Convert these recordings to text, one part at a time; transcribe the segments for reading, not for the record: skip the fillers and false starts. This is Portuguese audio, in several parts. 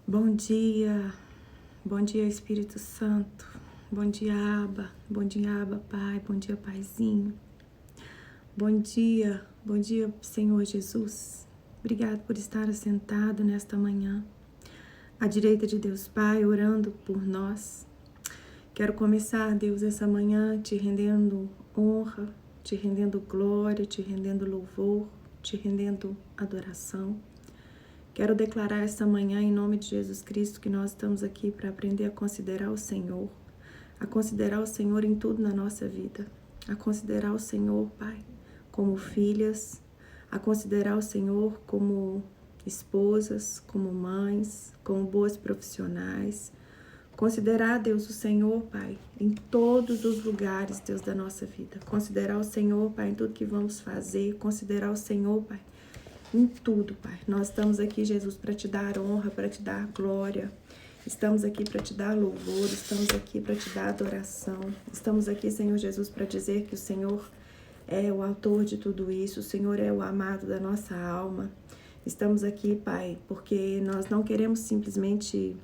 Bom dia Espírito Santo, bom dia Abba, Pai, bom dia Paizinho, bom dia Senhor Jesus, obrigado por estar assentado nesta manhã, à direita de Deus Pai, orando por nós. Quero começar, Deus, essa manhã te rendendo honra, te rendendo glória, te rendendo louvor, te rendendo adoração. Quero declarar esta manhã, em nome de Jesus Cristo, que nós estamos aqui para aprender a considerar o Senhor em tudo na nossa vida, a considerar o Senhor, Pai, como filhas, a considerar o Senhor como esposas, como mães, como boas profissionais, considerar, Deus, o Senhor, Pai, em todos os lugares, Deus, da nossa vida, considerar o Senhor, Pai, em tudo que vamos fazer, considerar o Senhor, Pai, em tudo, Pai. Nós estamos aqui, Jesus, para te dar honra, para te dar glória. Estamos aqui para te dar louvor, estamos aqui para te dar adoração. Estamos aqui, Senhor Jesus, para dizer que o Senhor é o autor de tudo isso, o Senhor é o amado da nossa alma. Estamos aqui, Pai, porque nós não queremos simplesmente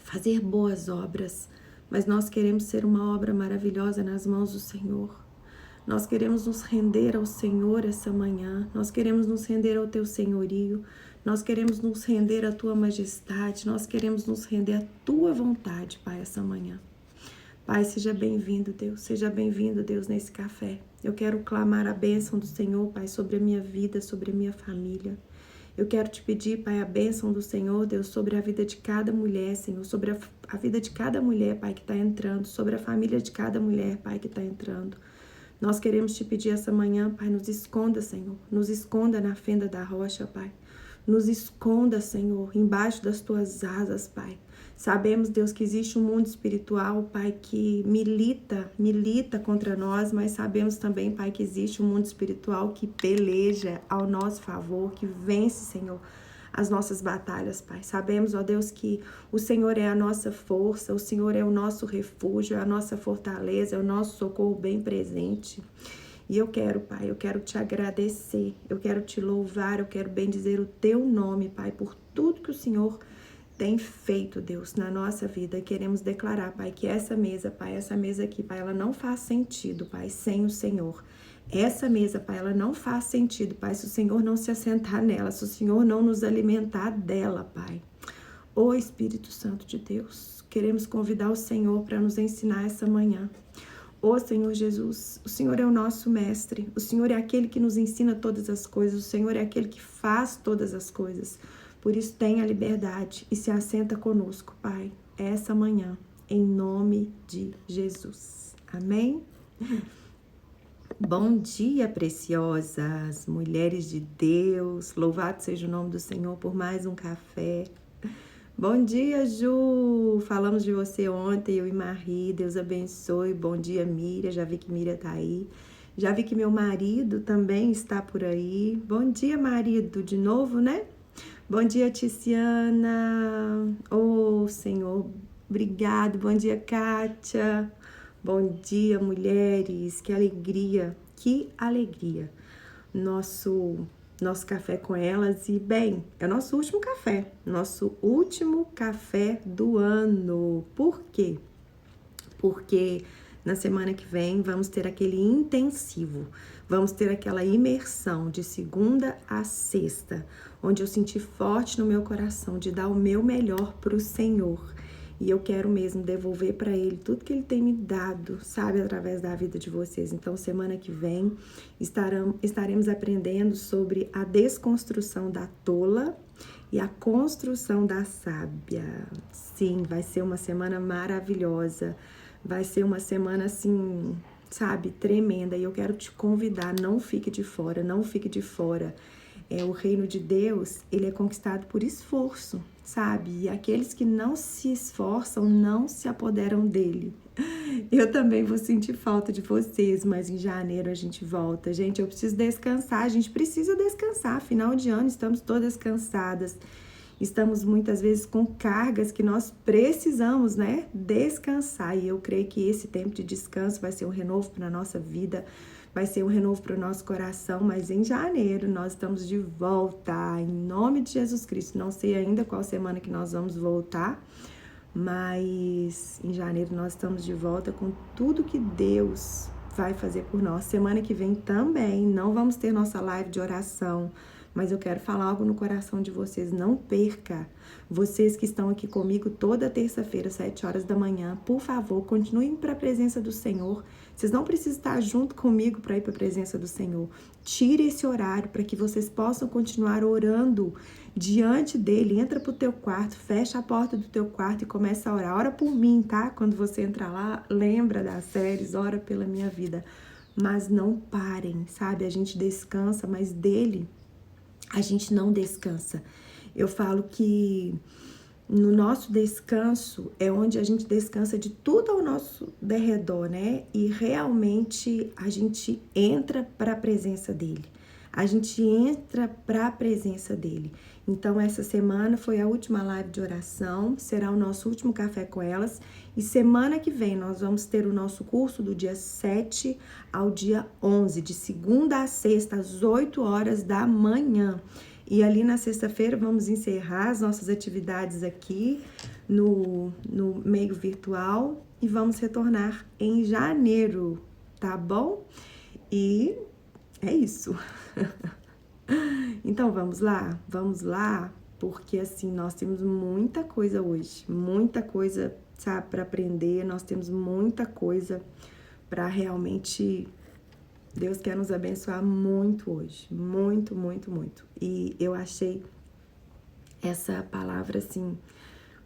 fazer boas obras, mas nós queremos ser uma obra maravilhosa nas mãos do Senhor. Nós queremos nos render ao Senhor essa manhã, nós queremos nos render ao Teu senhorio, nós queremos nos render à Tua majestade, nós queremos nos render à Tua vontade, Pai, essa manhã. Pai, seja bem-vindo, Deus, nesse café. Eu quero clamar a bênção do Senhor, Pai, sobre a minha vida, sobre a minha família. Eu quero te pedir, Pai, a bênção do Senhor, Deus, sobre a vida de cada mulher, Senhor, sobre a vida de cada mulher, Pai, que está entrando, sobre a família de cada mulher, Pai, que está entrando. Nós queremos te pedir essa manhã, Pai, nos esconda, Senhor, nos esconda na fenda da rocha, Pai. Nos esconda, Senhor, embaixo das tuas asas, Pai. Sabemos, Deus, que existe um mundo espiritual, Pai, que milita contra nós, mas sabemos também, Pai, que existe um mundo espiritual que peleja ao nosso favor, que vence, Senhor, as nossas batalhas, Pai. Sabemos, ó Deus, que o Senhor é a nossa força, o Senhor é o nosso refúgio, é a nossa fortaleza, é o nosso socorro bem presente. E eu quero, Pai, eu quero te agradecer, eu quero te louvar, eu quero bendizer o teu nome, Pai, por tudo que o Senhor tem feito, Deus, na nossa vida. E queremos declarar, Pai, que essa mesa, Pai, essa mesa aqui, Pai, ela não faz sentido, Pai, sem o Senhor. Essa mesa, Pai, ela não faz sentido, Pai, se o Senhor não se assentar nela, se o Senhor não nos alimentar dela, Pai. Ô Espírito Santo de Deus, queremos convidar o Senhor para nos ensinar essa manhã. Ô Senhor Jesus, o Senhor é o nosso mestre, o Senhor é aquele que nos ensina todas as coisas, o Senhor é aquele que faz todas as coisas. Por isso, tenha liberdade e se assenta conosco, Pai, essa manhã, em nome de Jesus. Amém? Bom dia, preciosas mulheres de Deus, louvado seja o nome do Senhor por mais um café. Bom dia, Ju, falamos de você ontem, eu e Marie, Deus abençoe. Bom dia, Miriam, já vi que Miriam tá aí. Já vi que meu marido também está por aí. Bom dia, marido, de novo, né? Bom dia, Tiziana. Oh, Senhor, obrigado. Bom dia, Kátia. Bom dia, mulheres, que alegria, nosso café com elas. E bem, é o nosso último café do ano. Por quê? Porque na semana que vem vamos ter aquele intensivo, vamos ter aquela imersão de segunda a sexta, onde eu senti forte no meu coração de dar o meu melhor para o Senhor. E eu quero mesmo devolver para Ele tudo que Ele tem me dado, sabe, através da vida de vocês. Então, semana que vem, estaremos aprendendo sobre a desconstrução da tola e a construção da sábia. Sim, vai ser uma semana maravilhosa. Vai ser uma semana, assim, sabe, tremenda. E eu quero te convidar, não fique de fora, não fique de fora. O reino de Deus, ele é conquistado por esforço, sabe? E aqueles que não se esforçam, não se apoderam dele. Eu também vou sentir falta de vocês, mas em janeiro a gente volta. Gente, eu preciso descansar, a gente precisa descansar. Final de ano, estamos todas cansadas. Estamos muitas vezes com cargas que nós precisamos, né, descansar. E eu creio que esse tempo de descanso vai ser um renovo para a nossa vida, vai ser um renovo para o nosso coração, mas em janeiro nós estamos de volta, em nome de Jesus Cristo. Não sei ainda qual semana que nós vamos voltar, mas em janeiro nós estamos de volta com tudo que Deus vai fazer por nós. Semana que vem também não vamos ter nossa live de oração, mas eu quero falar algo no coração de vocês, não perca. Vocês que estão aqui comigo toda terça-feira, 7 horas da manhã, por favor, continuem para a presença do Senhor. Vocês não precisam estar junto comigo para ir para a presença do Senhor. Tire esse horário para que vocês possam continuar orando diante dele. Entra pro teu quarto, fecha a porta do teu quarto e começa a orar. Ora por mim, tá? Quando você entrar lá, lembra das séries, ora pela minha vida. Mas não parem, sabe? A gente descansa, mas dele a gente não descansa. Eu falo que no nosso descanso é onde a gente descansa de tudo ao nosso derredor, né? E realmente a gente entra para a presença dele. A gente entra para a presença dele. Então, essa semana foi a última live de oração, será o nosso último café com elas. E semana que vem nós vamos ter o nosso curso do dia 7 ao dia 11, de segunda a sexta, às 8 horas da manhã. E ali na sexta-feira vamos encerrar as nossas atividades aqui no meio virtual e vamos retornar em janeiro, tá bom? E é isso. Então vamos lá, porque assim, nós temos muita coisa hoje, muita coisa, sabe, para aprender, nós temos muita coisa para realmente, Deus quer nos abençoar muito hoje, muito, muito, muito. E eu achei essa palavra assim,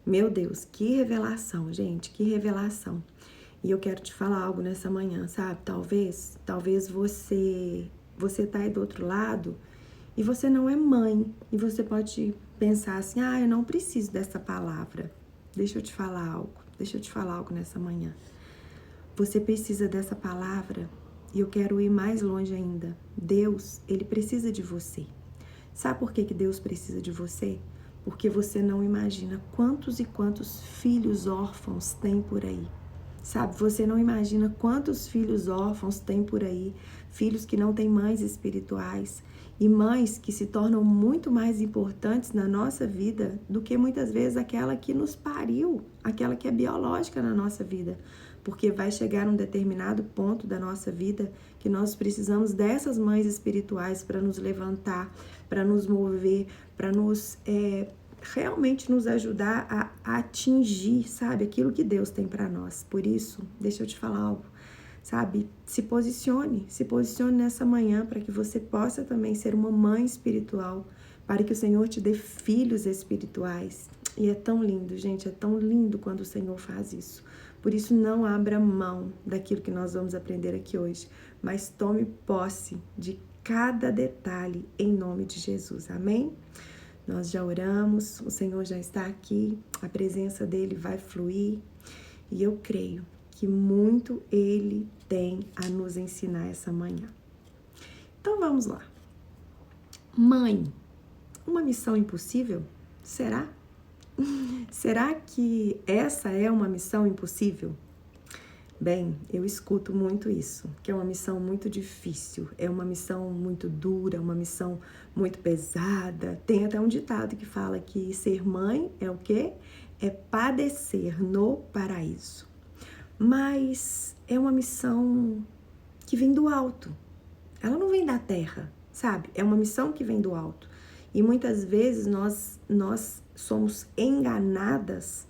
meu Deus, que revelação, gente, que revelação. E eu quero te falar algo nessa manhã, sabe? Talvez você tá aí do outro lado e você não é mãe. E você pode pensar assim, eu não preciso dessa palavra. Deixa eu te falar algo nessa manhã. Você precisa dessa palavra e eu quero ir mais longe ainda. Deus, ele precisa de você. Sabe por que Deus precisa de você? Porque você não imagina quantos e quantos filhos órfãos tem por aí. Sabe, você não imagina quantos filhos órfãos tem por aí, filhos que não têm mães espirituais e mães que se tornam muito mais importantes na nossa vida do que muitas vezes aquela que nos pariu, aquela que é biológica na nossa vida. Porque vai chegar um determinado ponto da nossa vida que nós precisamos dessas mães espirituais para nos levantar, para nos mover, para nos realmente nos ajudar a atingir, sabe, aquilo que Deus tem para nós. Por isso, deixa eu te falar algo, sabe, se posicione nessa manhã para que você possa também ser uma mãe espiritual, para que o Senhor te dê filhos espirituais. E é tão lindo, gente, é tão lindo quando o Senhor faz isso. Por isso, não abra mão daquilo que nós vamos aprender aqui hoje, mas tome posse de cada detalhe em nome de Jesus, amém? Nós já oramos, o Senhor já está aqui, a presença dele vai fluir e eu creio que muito ele tem a nos ensinar essa manhã. Então vamos lá. Mãe, uma missão impossível? Será? Será que essa é uma missão impossível? Bem, eu escuto muito isso, que é uma missão muito difícil, é uma missão muito dura, uma missão muito pesada. Tem até um ditado que fala que ser mãe é o quê? É padecer no paraíso. Mas é uma missão que vem do alto, ela não vem da terra, sabe? É uma missão que vem do alto. E muitas vezes nós somos enganadas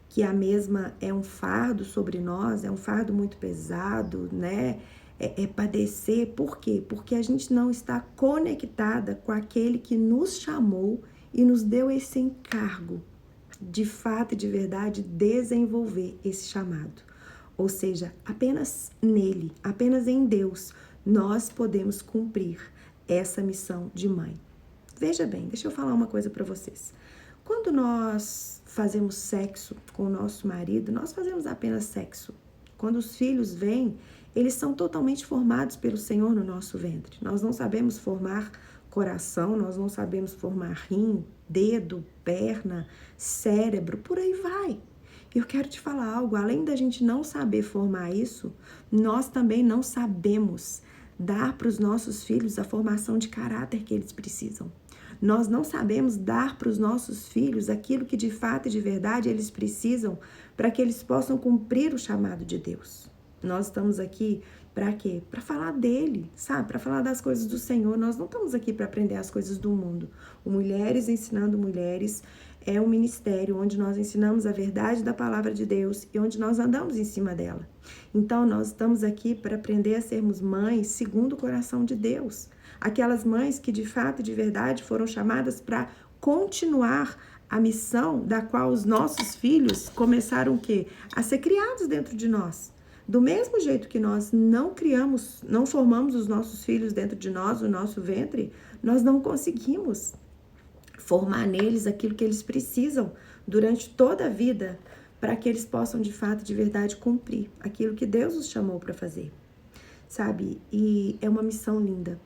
que a mesma é um fardo sobre nós, é um fardo muito pesado, né? É padecer. Por quê? Porque a gente não está conectada com aquele que nos chamou e nos deu esse encargo, de fato e de verdade, desenvolver esse chamado. Ou seja, apenas nele, apenas em Deus, nós podemos cumprir essa missão de mãe. Veja bem, deixa eu falar uma coisa para vocês. Quando nós fazemos sexo com o nosso marido, nós fazemos apenas sexo. Quando os filhos vêm, eles são totalmente formados pelo Senhor no nosso ventre. Nós não sabemos formar coração, nós não sabemos formar rim, dedo, perna, cérebro, por aí vai. E eu quero te falar algo, além da gente não saber formar isso, nós também não sabemos dar para os nossos filhos a formação de caráter que eles precisam. Nós não sabemos dar para os nossos filhos aquilo que de fato e de verdade eles precisam para que eles possam cumprir o chamado de Deus. Nós estamos aqui para quê? Para falar dele, sabe? Para falar das coisas do Senhor. Nós não estamos aqui para aprender as coisas do mundo. O Mulheres Ensinando Mulheres é um ministério onde nós ensinamos a verdade da palavra de Deus e onde nós andamos em cima dela. Então, nós estamos aqui para aprender a sermos mães segundo o coração de Deus. Aquelas mães que de fato e de verdade foram chamadas para continuar a missão da qual os nossos filhos começaram o quê? A ser criados dentro de nós. Do mesmo jeito que nós não formamos os nossos filhos dentro de nós, o nosso ventre, nós não conseguimos formar neles aquilo que eles precisam durante toda a vida para que eles possam de fato, de verdade, cumprir aquilo que Deus os chamou para fazer, sabe? E é uma missão linda.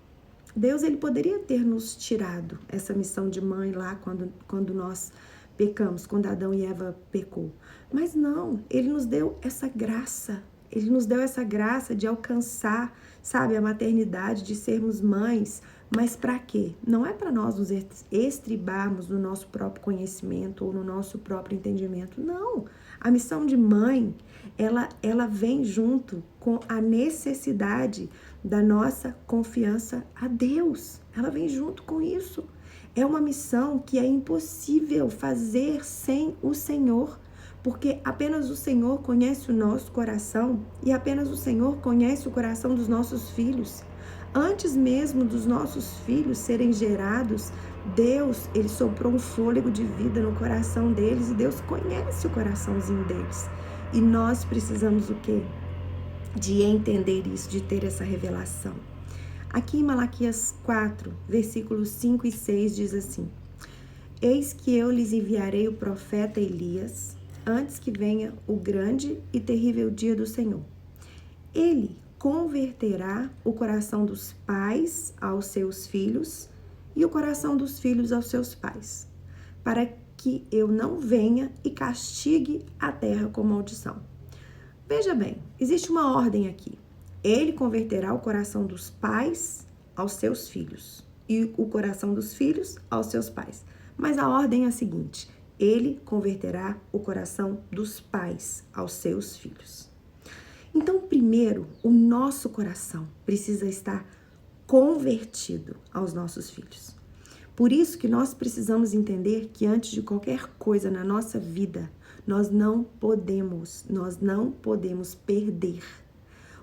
Deus, ele poderia ter nos tirado essa missão de mãe lá quando nós pecamos, quando Adão e Eva pecou. Mas não, ele nos deu essa graça. Ele nos deu essa graça de alcançar, sabe, a maternidade, de sermos mães. Mas para quê? Não é para nós nos estribarmos no nosso próprio conhecimento ou no nosso próprio entendimento. Não. A missão de mãe, ela vem junto com a necessidade da nossa confiança a Deus. Ela vem junto com isso. É uma missão que é impossível fazer sem o Senhor, porque apenas o Senhor conhece o nosso coração e apenas o Senhor conhece o coração dos nossos filhos. Antes mesmo dos nossos filhos serem gerados, Deus, ele soprou um fôlego de vida no coração deles e Deus conhece o coraçãozinho deles. E nós precisamos o quê? De entender isso, de ter essa revelação. Aqui em Malaquias 4, versículos 5 e 6 diz assim: Eis que eu lhes enviarei o profeta Elias, antes que venha o grande e terrível dia do Senhor. Ele converterá o coração dos pais aos seus filhos e o coração dos filhos aos seus pais, para que eu não venha e castigue a terra com maldição. Veja bem, existe uma ordem aqui. Ele converterá o coração dos pais aos seus filhos e o coração dos filhos aos seus pais. Mas a ordem é a seguinte: ele converterá o coração dos pais aos seus filhos. Então, primeiro, o nosso coração precisa estar convertido aos nossos filhos. Por isso que nós precisamos entender que antes de qualquer coisa na nossa vida, nós não podemos perder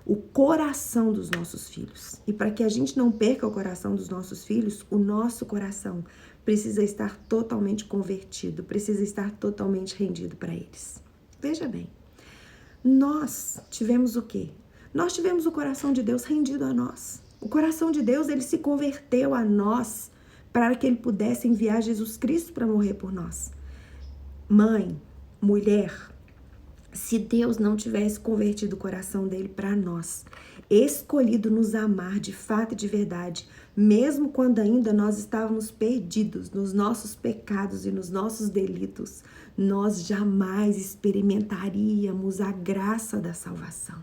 o coração dos nossos filhos. E para que a gente não perca o coração dos nossos filhos, o nosso coração precisa estar totalmente convertido, precisa estar totalmente rendido para eles. Veja bem, nós tivemos o quê? Nós tivemos o coração de Deus rendido a nós. O coração de Deus, ele se converteu a nós para que ele pudesse enviar Jesus Cristo para morrer por nós. Mãe, mulher, se Deus não tivesse convertido o coração dele para nós, escolhido nos amar de fato e de verdade, mesmo quando ainda nós estávamos perdidos nos nossos pecados e nos nossos delitos, nós jamais experimentaríamos a graça da salvação.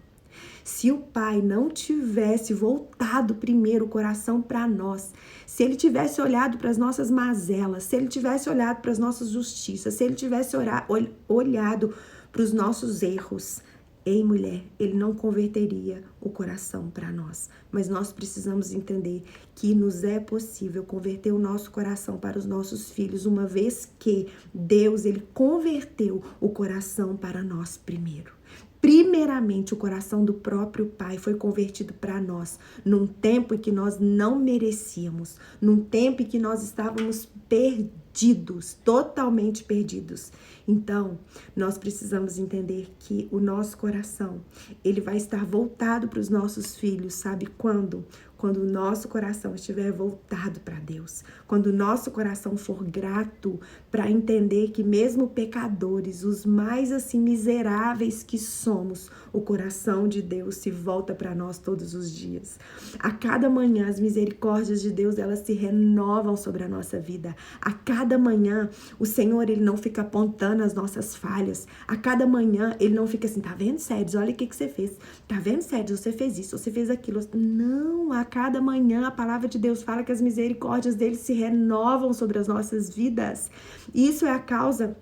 Se o Pai não tivesse voltado primeiro o coração para nós, se ele tivesse olhado para as nossas mazelas, se ele tivesse olhado para as nossas justiças, se ele tivesse olhado para os nossos erros, ei, mulher, ele não converteria o coração para nós. Mas nós precisamos entender que nos é possível converter o nosso coração para os nossos filhos, uma vez que Deus, ele converteu o coração para nós primeiro. Primeiramente, o coração do próprio Pai foi convertido para nós, num tempo em que nós não merecíamos, num tempo em que nós estávamos perdidos, totalmente perdidos. Então, nós precisamos entender que o nosso coração, ele vai estar voltado para os nossos filhos, sabe quando? quando o nosso coração estiver voltado para Deus, quando o nosso coração for grato para entender que mesmo pecadores, os mais assim miseráveis que somos, o coração de Deus se volta para nós todos os dias. A cada manhã as misericórdias de Deus, elas se renovam sobre a nossa vida. A cada manhã o Senhor, ele não fica apontando as nossas falhas. A cada manhã ele não fica assim, tá vendo, Sérgio? Olha o que você fez. Tá vendo, Sérgio? Você fez isso, você fez aquilo. Não, a cada manhã a palavra de Deus fala que as misericórdias dele se renovam sobre as nossas vidas. Isso é a causa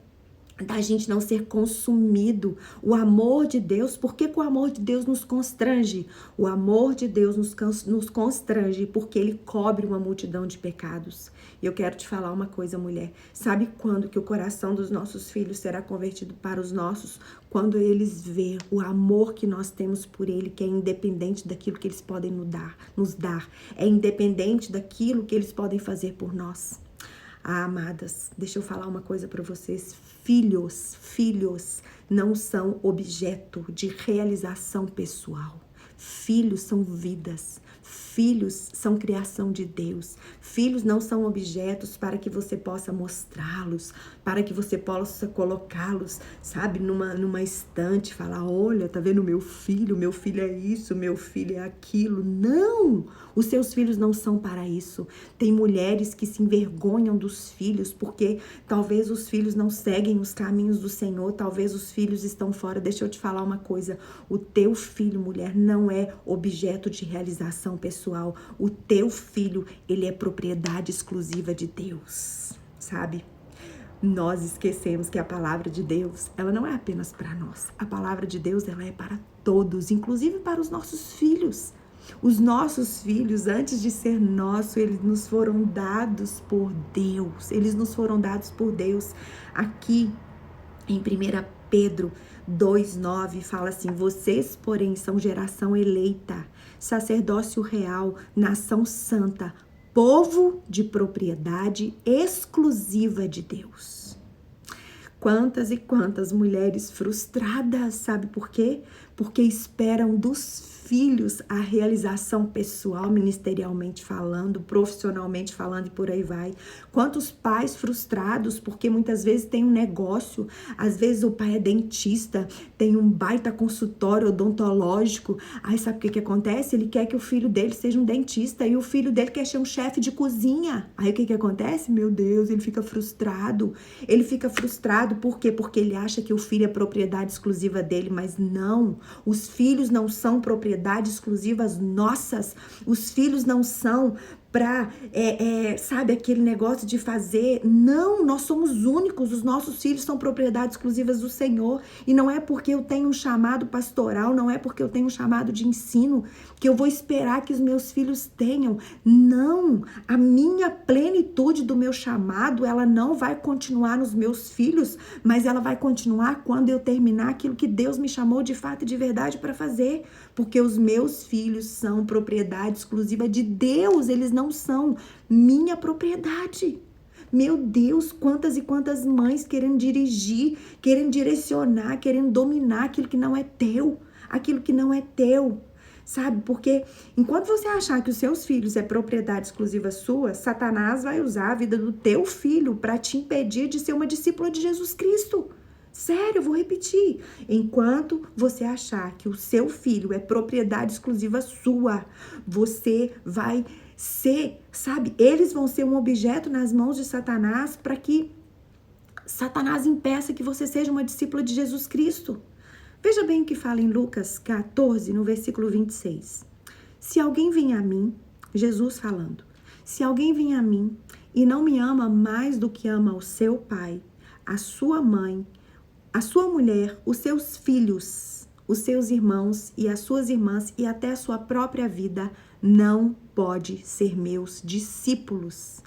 da gente não ser consumido. O amor de Deus, por que o amor de Deus nos constrange? O amor de Deus nos constrange porque ele cobre uma multidão de pecados. E eu quero te falar uma coisa, mulher. Sabe quando que o coração dos nossos filhos será convertido para os nossos? Quando eles vê o amor que nós temos por ele, que é independente daquilo que eles podem nos dar. É independente daquilo que eles podem fazer por nós. Ah, amadas, deixa eu falar uma coisa para vocês. Filhos não são objeto de realização pessoal. Filhos são vidas. Filhos são criação de Deus. Filhos não são objetos para que você possa mostrá-los, para que você possa colocá-los, sabe, numa estante, falar, olha, tá vendo meu filho é isso, meu filho é aquilo. Não! Os seus filhos não são para isso. Tem mulheres que se envergonham dos filhos porque talvez os filhos não seguem os caminhos do Senhor, talvez os filhos estão fora. Deixa eu te falar uma coisa, o teu filho, mulher, não é objeto de realização pessoal. O teu filho, ele é propriedade exclusiva de Deus, sabe? Nós esquecemos que a palavra de Deus, ela não é apenas para nós. A palavra de Deus, ela é para todos, inclusive para os nossos filhos. Os nossos filhos, antes de ser nosso, eles nos foram dados por Deus. Eles nos foram dados por Deus. Aqui em 1 Pedro 2,9 fala assim, vocês, porém, são geração eleita, sacerdócio real, nação santa, povo de propriedade exclusiva de Deus. Quantas e quantas mulheres frustradas, sabe por quê? Porque esperam dos filhos a realização pessoal, ministerialmente falando, profissionalmente falando e por aí vai. Quantos pais frustrados porque muitas vezes tem um negócio, às vezes o pai é dentista, tem um baita consultório odontológico, aí sabe o que acontece? Ele quer que o filho dele seja um dentista e o filho dele quer ser um chefe de cozinha. Aí o que acontece? Meu Deus, ele fica frustrado. Ele fica frustrado por quê? Porque ele acha que o filho é propriedade exclusiva dele, mas não. Os filhos não são propriedades exclusivas nossas. Os filhos não são para, sabe, aquele negócio de fazer. Não, nós somos únicos. Os nossos filhos são propriedades exclusivas do Senhor. E não é porque eu tenho um chamado pastoral, não é porque eu tenho um chamado de ensino que eu vou esperar que os meus filhos tenham. Não, a minha plenitude do meu chamado, ela não vai continuar nos meus filhos, mas ela vai continuar quando eu terminar aquilo que Deus me chamou de fato e de verdade para fazer. Porque os meus filhos são propriedade exclusiva de Deus, eles não são minha propriedade. Meu Deus, quantas e quantas mães querendo dirigir, querendo direcionar, querendo dominar aquilo que não é teu, aquilo que não é teu, sabe? Porque enquanto você achar que os seus filhos é propriedade exclusiva sua, Satanás vai usar a vida do teu filho para te impedir de ser uma discípula de Jesus Cristo. Sério, eu vou repetir. Enquanto você achar que o seu filho é propriedade exclusiva sua, você vai ser, sabe? Eles vão ser um objeto nas mãos de Satanás para que Satanás impeça que você seja uma discípula de Jesus Cristo. Veja bem o que fala em Lucas 14, no versículo 26. Se alguém vem a mim, Jesus falando, se alguém vem a mim e não me ama mais do que ama o seu pai, a sua mãe, a sua mulher, os seus filhos, os seus irmãos e as suas irmãs e até a sua própria vida, não pode ser meus discípulos.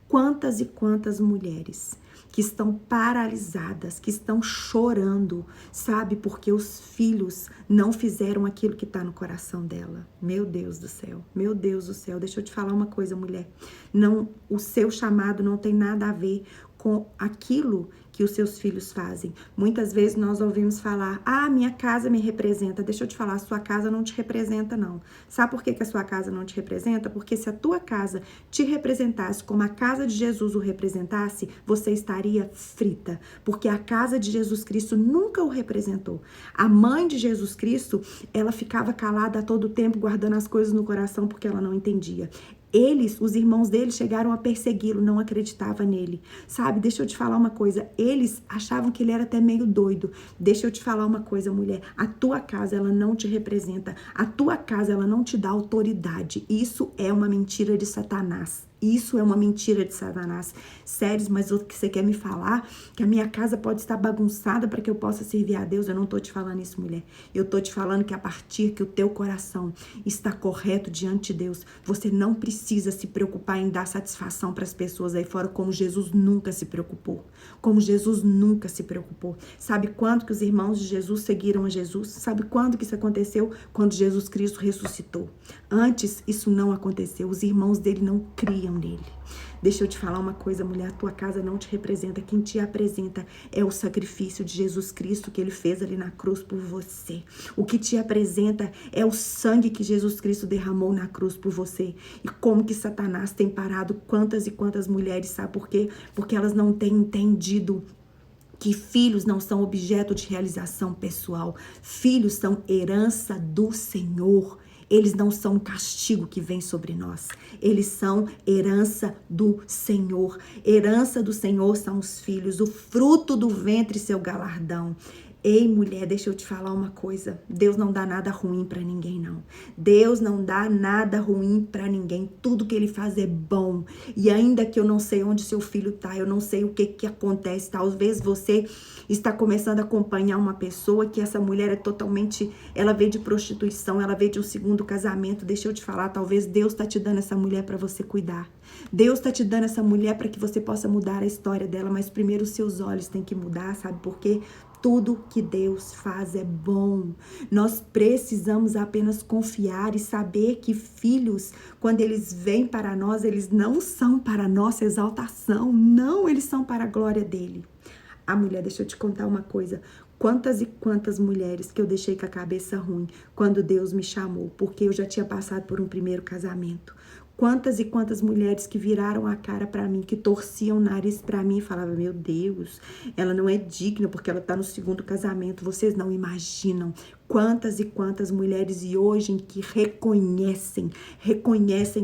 Quantas e quantas mulheres que estão paralisadas, que estão chorando, sabe? Porque os filhos não fizeram aquilo que está no coração dela. Meu Deus do céu, meu Deus do céu. Deixa eu te falar uma coisa, mulher. Não, o seu chamado não tem nada a ver com aquilo que os seus filhos fazem. Muitas vezes nós ouvimos falar, minha casa me representa. Deixa eu te falar, a sua casa não te representa, não. Sabe por que a sua casa não te representa? Porque se a tua casa te representasse como a casa de Jesus o representasse, você estaria frita. Porque a casa de Jesus Cristo nunca o representou. A mãe de Jesus Cristo, ela ficava calada a todo tempo, guardando as coisas no coração, porque ela não entendia. Os irmãos dele, chegaram a persegui-lo, não acreditavam nele. Sabe, deixa eu te falar uma coisa. Eles achavam que ele era até meio doido. Deixa eu te falar uma coisa, mulher. A tua casa, ela não te representa. A tua casa, ela não te dá autoridade. Isso é uma mentira de Satanás. Isso é uma mentira de Satanás. Sério, mas o que você quer me falar? Que a minha casa pode estar bagunçada para que eu possa servir a Deus? Eu não tô te falando isso, mulher. Eu tô te falando que a partir que o teu coração está correto diante de Deus, você não precisa se preocupar em dar satisfação para as pessoas aí fora, como Jesus nunca se preocupou. Como Jesus nunca se preocupou. Sabe quando que os irmãos de Jesus seguiram a Jesus? Sabe quando que isso aconteceu? Quando Jesus Cristo ressuscitou. Antes, isso não aconteceu. Os irmãos dele não criam nele. Deixa eu te falar uma coisa, mulher, a tua casa não te representa. Quem te apresenta é o sacrifício de Jesus Cristo que ele fez ali na cruz por você. O que te apresenta é o sangue que Jesus Cristo derramou na cruz por você. E como que Satanás tem parado quantas e quantas mulheres, sabe por quê? Porque elas não têm entendido que filhos não são objeto de realização pessoal. Filhos são herança do Senhor. Eles não são um castigo que vem sobre nós. Eles são herança do Senhor. Herança do Senhor são os filhos, o fruto do ventre, seu galardão. Ei, mulher, deixa eu te falar uma coisa. Deus não dá nada ruim pra ninguém, não. Deus não dá nada ruim pra ninguém. Tudo que ele faz é bom. E ainda que eu não sei onde seu filho tá, eu não sei o que acontece. Talvez você está começando a acompanhar uma pessoa que essa mulher é totalmente... Ela veio de prostituição, ela veio de um segundo casamento. Deixa eu te falar, talvez Deus tá te dando essa mulher pra você cuidar. Deus tá te dando essa mulher pra que você possa mudar a história dela. Mas primeiro os seus olhos têm que mudar, sabe por quê? Tudo que Deus faz é bom. Nós precisamos apenas confiar e saber que filhos, quando eles vêm para nós, eles não são para nossa exaltação. Não, eles são para a glória dele. Mulher, deixa eu te contar uma coisa. Quantas e quantas mulheres que eu deixei com a cabeça ruim quando Deus me chamou, porque eu já tinha passado por um primeiro casamento. Quantas e quantas mulheres que viraram a cara pra mim, que torciam o nariz pra mim e falavam, meu Deus, ela não é digna porque ela tá no segundo casamento. Vocês não imaginam quantas e quantas mulheres e hoje em que reconhecem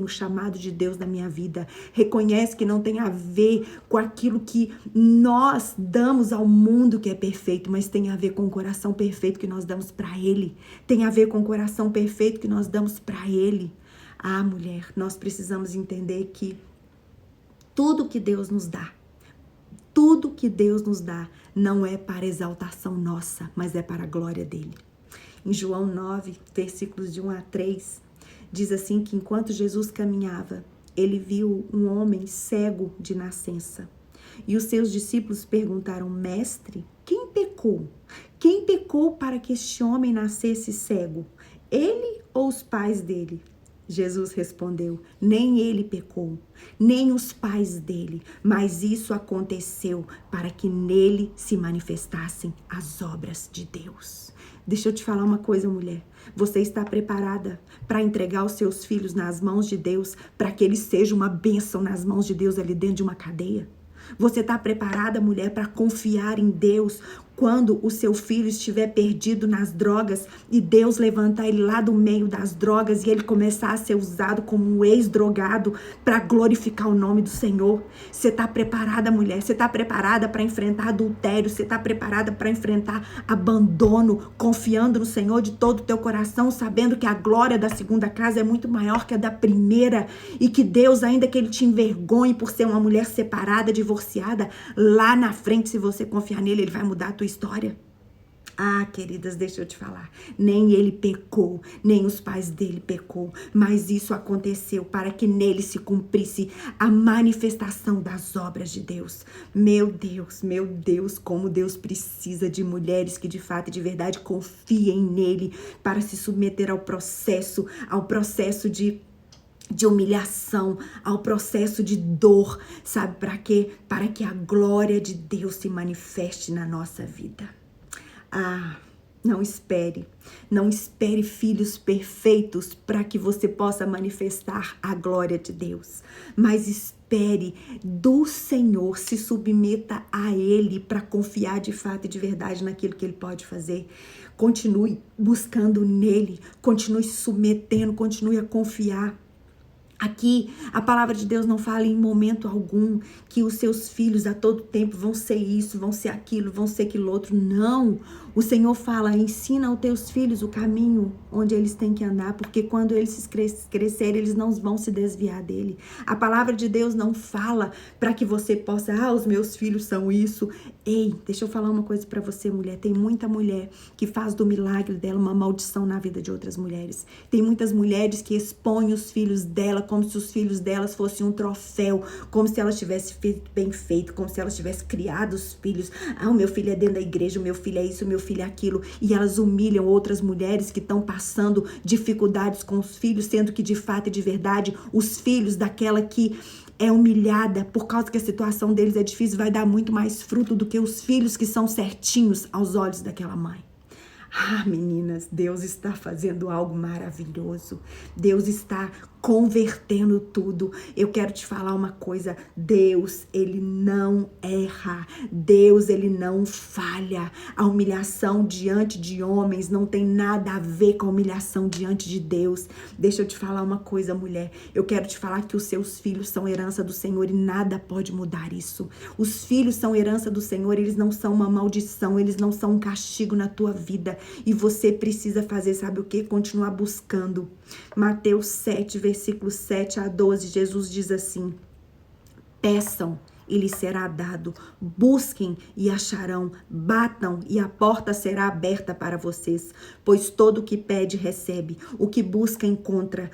o chamado de Deus na minha vida, reconhecem que não tem a ver com aquilo que nós damos ao mundo que é perfeito, mas tem a ver com o coração perfeito que nós damos pra Ele, tem a ver com o coração perfeito que nós damos pra Ele. Mulher, nós precisamos entender que tudo que Deus nos dá, não é para exaltação nossa, mas é para a glória dele. Em João 9, versículos de 1 a 3, diz assim que enquanto Jesus caminhava, ele viu um homem cego de nascença. E os seus discípulos perguntaram, mestre, quem pecou? Quem pecou para que este homem nascesse cego? Ele ou os pais dele? Jesus respondeu, nem ele pecou, nem os pais dele, mas isso aconteceu para que nele se manifestassem as obras de Deus. Deixa eu te falar uma coisa, mulher. Você está preparada para entregar os seus filhos nas mãos de Deus, para que eles sejam uma bênção nas mãos de Deus ali dentro de uma cadeia? Você está preparada, mulher, para confiar em Deus quando o seu filho estiver perdido nas drogas e Deus levantar ele lá do meio das drogas e ele começar a ser usado como um ex-drogado para glorificar o nome do Senhor? Você está preparada, mulher? Você está preparada para enfrentar adultério? Você está preparada para enfrentar abandono, confiando no Senhor de todo o teu coração, sabendo que a glória da segunda casa é muito maior que a da primeira e que Deus, ainda que ele te envergonhe por ser uma mulher separada, divorciada, lá na frente, se você confiar nele, ele vai mudar a tua história? Queridas, deixa eu te falar, nem ele pecou, nem os pais dele pecou, mas isso aconteceu para que nele se cumprisse a manifestação das obras de Deus. Meu Deus, como Deus precisa de mulheres que de fato e de verdade confiem nele para se submeter ao processo de humilhação, ao processo de dor, sabe para quê? Para que a glória de Deus se manifeste na nossa vida. Não espere filhos perfeitos para que você possa manifestar a glória de Deus, mas espere do Senhor, se submeta a Ele para confiar de fato e de verdade naquilo que Ele pode fazer. Continue buscando nele, continue se submetendo, continue a confiar. Aqui, a palavra de Deus não fala em momento algum que os seus filhos a todo tempo vão ser isso, vão ser aquilo, vão ser aquilo outro. Não. O Senhor fala, ensina aos teus filhos o caminho onde eles têm que andar, porque quando eles crescerem, eles não vão se desviar dele. A palavra de Deus não fala para que você possa, os meus filhos são isso. Ei, deixa eu falar uma coisa para você, mulher. Tem muita mulher que faz do milagre dela uma maldição na vida de outras mulheres. Tem muitas mulheres que expõem os filhos dela como se os filhos delas fossem um troféu, como se elas tivessem feito bem feito, como se elas tivessem criado os filhos. O meu filho é dentro da igreja, o meu filho é isso, o meu filho é aquilo. E elas humilham outras mulheres que estão passando dificuldades com os filhos, sendo que de fato e de verdade, os filhos daquela que é humilhada por causa que a situação deles é difícil, vai dar muito mais fruto do que os filhos que são certinhos aos olhos daquela mãe. Meninas, Deus está fazendo algo maravilhoso. Deus está convertendo tudo. Eu quero te falar uma coisa. Deus, ele não erra. Deus, ele não falha. A humilhação diante de homens não tem nada a ver com a humilhação diante de Deus. Deixa eu te falar uma coisa, mulher. Eu quero te falar que os seus filhos são herança do Senhor e nada pode mudar isso. Os filhos são herança do Senhor, eles não são uma maldição, eles não são um castigo na tua vida. E você precisa fazer, sabe o quê? Continuar buscando. Mateus 7, versículos 7 a 12, Jesus diz assim: peçam e lhes será dado, busquem e acharão, batam e a porta será aberta para vocês, pois todo o que pede recebe, o que busca encontra,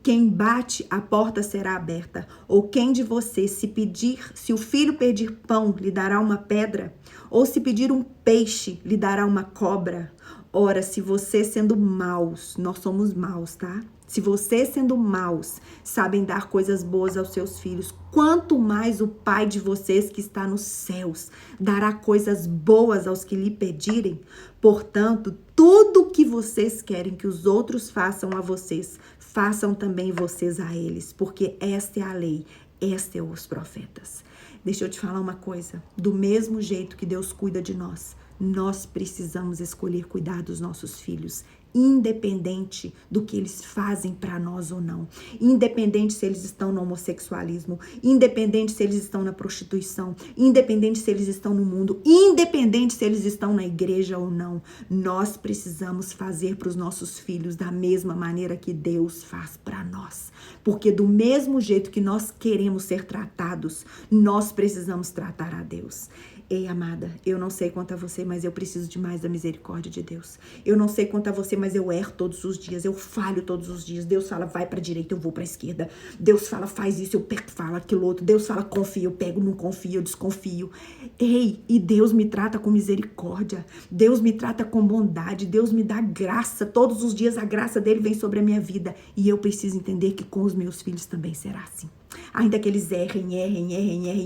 quem bate a porta será aberta. Ou quem de vocês se o filho pedir pão, lhe dará uma pedra? Ou se pedir um peixe, lhe dará uma cobra? Ora, se você sendo maus, nós somos maus, tá? Se vocês sendo maus sabem dar coisas boas aos seus filhos, quanto mais o Pai de vocês que está nos céus dará coisas boas aos que lhe pedirem? Portanto, tudo que vocês querem que os outros façam a vocês, façam também vocês a eles, porque esta é a lei, esta é os profetas. Deixa eu te falar uma coisa, do mesmo jeito que Deus cuida de nós, nós precisamos escolher cuidar dos nossos filhos, independente do que eles fazem para nós ou não, independente se eles estão no homossexualismo, independente se eles estão na prostituição, independente se eles estão no mundo, independente se eles estão na igreja ou não, nós precisamos fazer para os nossos filhos da mesma maneira que Deus faz para nós, porque do mesmo jeito que nós queremos ser tratados, nós precisamos tratar a Deus. Ei, amada, eu não sei quanto a você, mas eu preciso demais da misericórdia de Deus. Eu não sei quanto a você, mas eu erro todos os dias, eu falho todos os dias. Deus fala, vai pra direita, eu vou pra esquerda. Deus fala, faz isso, eu pego, falo aquilo outro. Deus fala, confia, eu pego, não confio, eu desconfio. Ei, e Deus me trata com misericórdia. Deus me trata com bondade. Deus me dá graça. Todos os dias a graça dele vem sobre a minha vida. E eu preciso entender que com os meus filhos também será assim. Ainda que eles errem,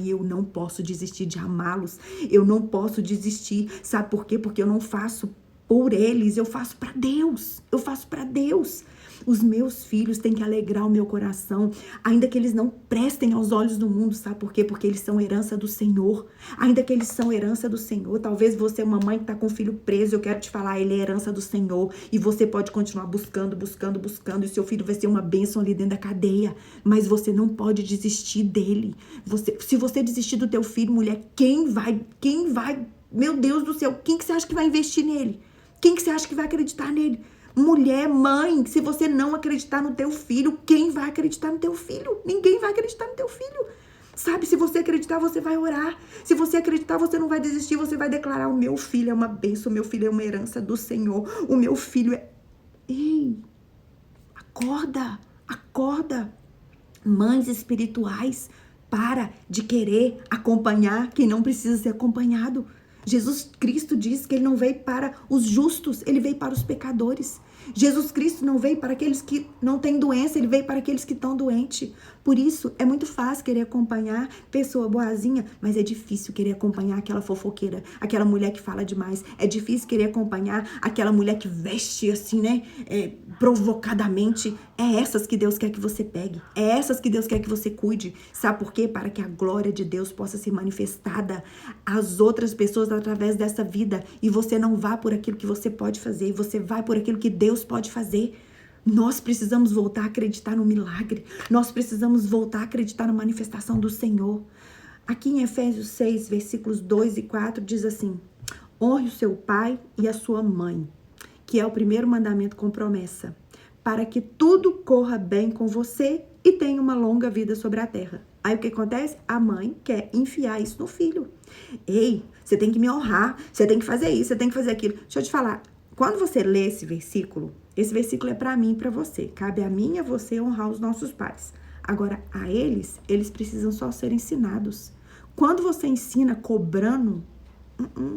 eu não posso desistir de amá-los. Eu não posso desistir. Sabe por quê? Porque eu não faço por eles, eu faço para Deus. Eu faço para Deus. Os meus filhos têm que alegrar o meu coração, ainda que eles não prestem aos olhos do mundo, sabe por quê? Porque eles são herança do Senhor, ainda que eles são herança do Senhor. Talvez você é uma mãe que está com um filho preso, eu quero te falar, ele é herança do Senhor, e você pode continuar buscando, e seu filho vai ser uma bênção ali dentro da cadeia, mas você não pode desistir dele. Se você desistir do teu filho, mulher, quem vai, meu Deus do céu, quem que você acha que vai investir nele? Quem que você acha que vai acreditar nele? Mulher, mãe, se você não acreditar no teu filho, quem vai acreditar no teu filho? Ninguém vai acreditar no teu filho. Sabe, se você acreditar, você vai orar. Se você acreditar, você não vai desistir, você vai declarar, o meu filho é uma bênção, o meu filho é uma herança do Senhor, o meu filho é... Ei, acorda. Mães espirituais, para de querer acompanhar quem não precisa ser acompanhado. Jesus Cristo diz que ele não veio para os justos, ele veio para os pecadores. Jesus Cristo não veio para aqueles que não têm doença, ele veio para aqueles que estão doentes. Por isso, é muito fácil querer acompanhar pessoa boazinha, mas é difícil querer acompanhar aquela fofoqueira, aquela mulher que fala demais. É difícil querer acompanhar aquela mulher que veste assim, né, provocadamente. É essas que Deus quer que você pegue. É essas que Deus quer que você cuide. Sabe por quê? Para que a glória de Deus possa ser manifestada às outras pessoas através dessa vida. E você não vá por aquilo que você pode fazer, você vai por aquilo que Deus pode fazer. Nós precisamos voltar a acreditar no milagre. Nós precisamos voltar a acreditar na manifestação do Senhor. Aqui em Efésios 6, versículos 2 e 4, diz assim: honre o seu pai e a sua mãe, que é o primeiro mandamento com promessa, para que tudo corra bem com você e tenha uma longa vida sobre a terra. Aí o que acontece? A mãe quer enfiar isso no filho. Ei, você tem que me honrar, você tem que fazer isso, você tem que fazer aquilo. Deixa eu te falar, quando você lê esse versículo é para mim e para você. Cabe a mim e a você honrar os nossos pais. Agora, a eles precisam só ser ensinados. Quando você ensina cobrando,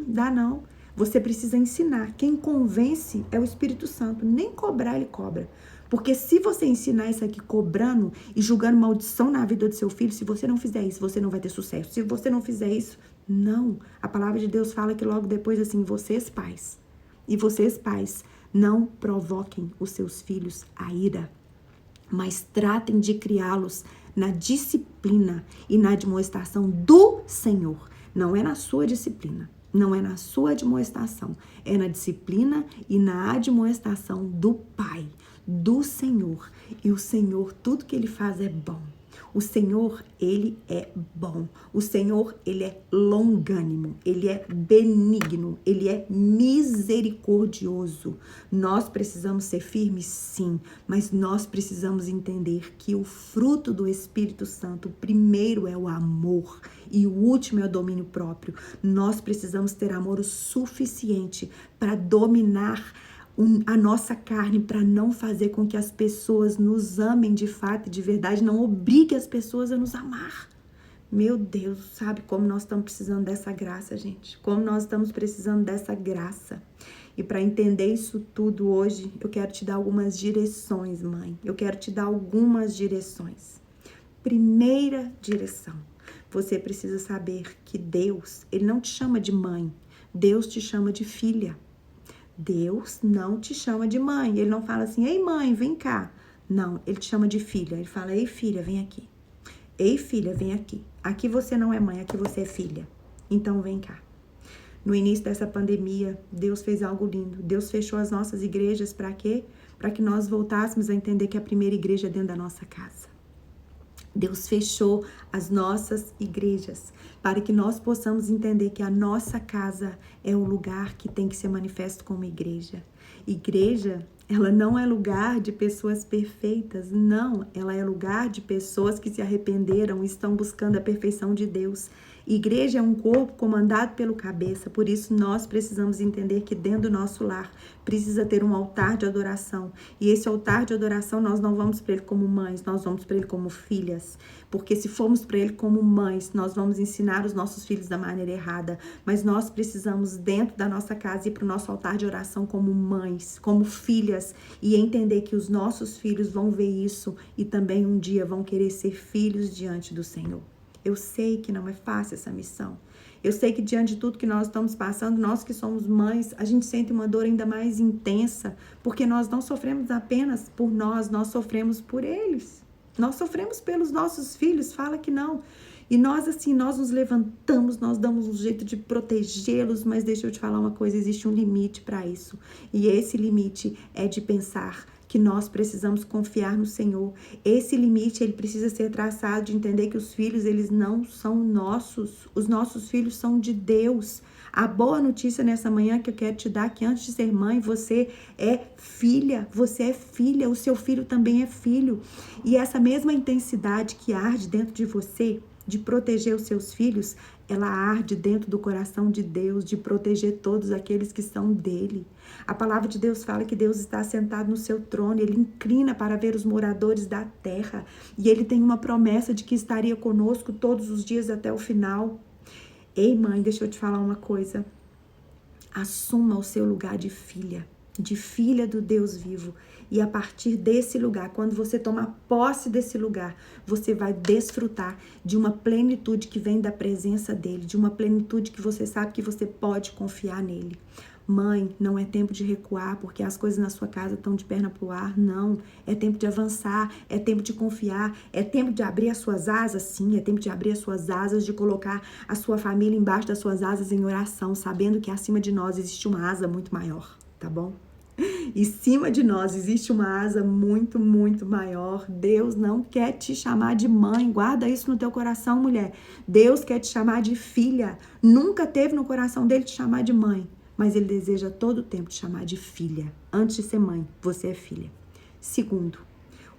dá não. Você precisa ensinar. Quem convence é o Espírito Santo. Nem cobrar, ele cobra. Porque se você ensinar isso aqui cobrando e julgando maldição na vida do seu filho, se você não fizer isso, você não vai ter sucesso. Se você não fizer isso, não. A palavra de Deus fala que logo depois assim, vocês pais, não provoquem os seus filhos a ira, mas tratem de criá-los na disciplina e na admoestação do Senhor. Não é na sua disciplina, não é na sua admoestação, é na disciplina e na admoestação do Pai, do Senhor. E o Senhor, tudo que Ele faz é bom. O Senhor, Ele é bom. O Senhor, Ele é longânimo. Ele é benigno. Ele é misericordioso. Nós precisamos ser firmes, sim. Mas nós precisamos entender que o fruto do Espírito Santo, o primeiro é o amor e o último é o domínio próprio. Nós precisamos ter amor o suficiente para dominar a nossa carne, para não fazer com que as pessoas nos amem de fato e de verdade, não obrigue as pessoas a nos amar. Meu Deus, sabe como nós estamos precisando dessa graça, gente? Como nós estamos precisando dessa graça. E para entender isso tudo hoje, eu quero te dar algumas direções, mãe. Eu quero te dar algumas direções. Primeira direção, você precisa saber que Deus, Ele não te chama de mãe, Deus te chama de filha. Deus não te chama de mãe. Ele não fala assim, ei mãe, vem cá. Não, Ele te chama de filha. Ele fala, ei filha, vem aqui. Ei filha, vem aqui. Aqui você não é mãe, aqui você é filha. Então vem cá. No início dessa pandemia, Deus fez algo lindo. Deus fechou as nossas igrejas para quê? Para que nós voltássemos a entender que a primeira igreja é dentro da nossa casa. Deus fechou as nossas igrejas para que nós possamos entender que a nossa casa é o lugar que tem que ser manifesto como igreja. Igreja, ela não é lugar de pessoas perfeitas, não. Ela é lugar de pessoas que se arrependeram e estão buscando a perfeição de Deus. Igreja é um corpo comandado pelo cabeça, por isso nós precisamos entender que dentro do nosso lar precisa ter um altar de adoração. E esse altar de adoração nós não vamos para ele como mães, nós vamos para ele como filhas. Porque se formos para ele como mães, nós vamos ensinar os nossos filhos da maneira errada. Mas nós precisamos dentro da nossa casa ir para o nosso altar de oração como mães, como filhas. E entender que os nossos filhos vão ver isso e também um dia vão querer ser filhos diante do Senhor. Eu sei que não é fácil essa missão. Eu sei que diante de tudo que nós estamos passando, nós que somos mães, a gente sente uma dor ainda mais intensa, porque nós não sofremos apenas por nós sofremos por eles. Nós sofremos pelos nossos filhos, fala que não. E nós assim, nós nos levantamos, nós damos um jeito de protegê-los, mas deixa eu te falar uma coisa, existe um limite para isso. E esse limite é de pensar que nós precisamos confiar no Senhor. Esse limite, ele precisa ser traçado de entender que os filhos, eles não são nossos. Os nossos filhos são de Deus. A boa notícia nessa manhã que eu quero te dar é que antes de ser mãe, você é filha, o seu filho também é filho. E essa mesma intensidade que arde dentro de você, de proteger os seus filhos, ela arde dentro do coração de Deus, de proteger todos aqueles que são dele. A palavra de Deus fala que Deus está sentado no seu trono, ele inclina para ver os moradores da terra, e ele tem uma promessa de que estaria conosco todos os dias até o final. Ei, mãe, deixa eu te falar uma coisa. Assuma o seu lugar de filha do Deus vivo. E a partir desse lugar, quando você tomar posse desse lugar, você vai desfrutar de uma plenitude que vem da presença dele, de uma plenitude que você sabe que você pode confiar nele. Mãe, não é tempo de recuar porque as coisas na sua casa estão de perna pro ar, não. É tempo de avançar, é tempo de confiar, é tempo de abrir as suas asas, sim, é tempo de abrir as suas asas, de colocar a sua família embaixo das suas asas em oração, sabendo que acima de nós existe uma asa muito maior, tá bom? Em cima de nós existe uma asa muito, muito maior. Deus não quer te chamar de mãe. Guarda isso no teu coração, mulher. Deus quer te chamar de filha. Nunca teve no coração dele te chamar de mãe. Mas ele deseja todo o tempo te chamar de filha. Antes de ser mãe, você é filha. Segundo,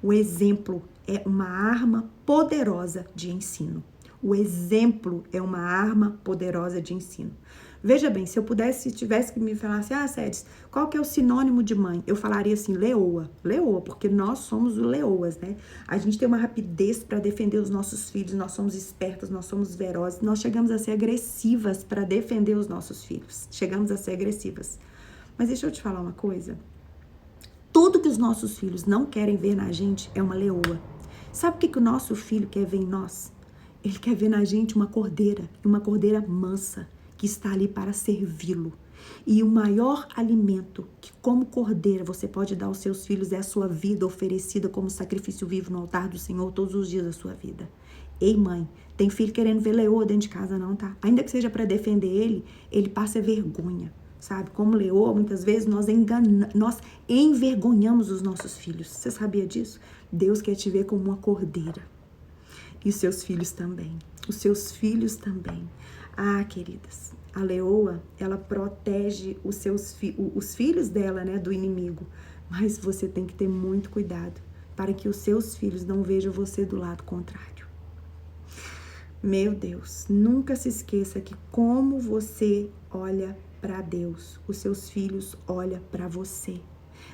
o exemplo é uma arma poderosa de ensino. O exemplo é uma arma poderosa de ensino. Veja bem, se eu pudesse, se tivesse que me falar assim, Séries, qual que é o sinônimo de mãe? Eu falaria assim, leoa. Leoa, porque nós somos leoas, né? A gente tem uma rapidez para defender os nossos filhos, nós somos espertas, nós somos velozes, nós chegamos a ser agressivas para defender os nossos filhos. Chegamos a ser agressivas. Mas deixa eu te falar uma coisa. Tudo que os nossos filhos não querem ver na gente é uma leoa. Sabe o que o nosso filho quer ver em nós? Ele quer ver na gente uma cordeira mansa, que está ali para servi-lo. E o maior alimento que como cordeira você pode dar aos seus filhos é a sua vida oferecida como sacrifício vivo no altar do Senhor todos os dias da sua vida. Ei, mãe, tem filho querendo ver leoa dentro de casa não, tá? Ainda que seja para defender ele passa vergonha, sabe? Como leoa, muitas vezes nós envergonhamos os nossos filhos. Você sabia disso? Deus quer te ver como uma cordeira. E os seus filhos também. Os seus filhos também. Ah, queridas, a leoa, ela protege os filhos dela, né, do inimigo. Mas você tem que ter muito cuidado para que os seus filhos não vejam você do lado contrário. Meu Deus, nunca se esqueça que como você olha para Deus, os seus filhos olham para você.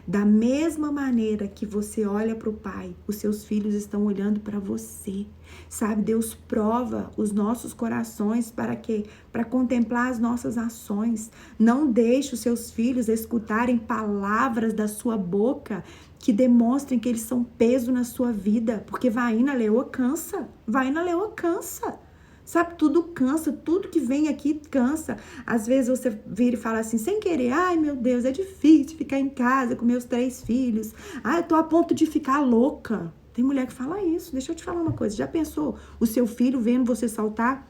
Da mesma maneira que você olha para o Pai, os seus filhos estão olhando para você. Sabe, Deus prova os nossos corações para quê? Para contemplar as nossas ações. Não deixe os seus filhos escutarem palavras da sua boca que demonstrem que eles são peso na sua vida, porque vai na leoa cansa. Sabe, tudo cansa, tudo que vem aqui cansa. Às vezes você vira e fala assim, sem querer, ai meu Deus, é difícil ficar em casa com meus 3 filhos. Ai, eu tô a ponto de ficar louca. Tem mulher que fala isso. Deixa eu te falar uma coisa, já pensou o seu filho vendo você soltar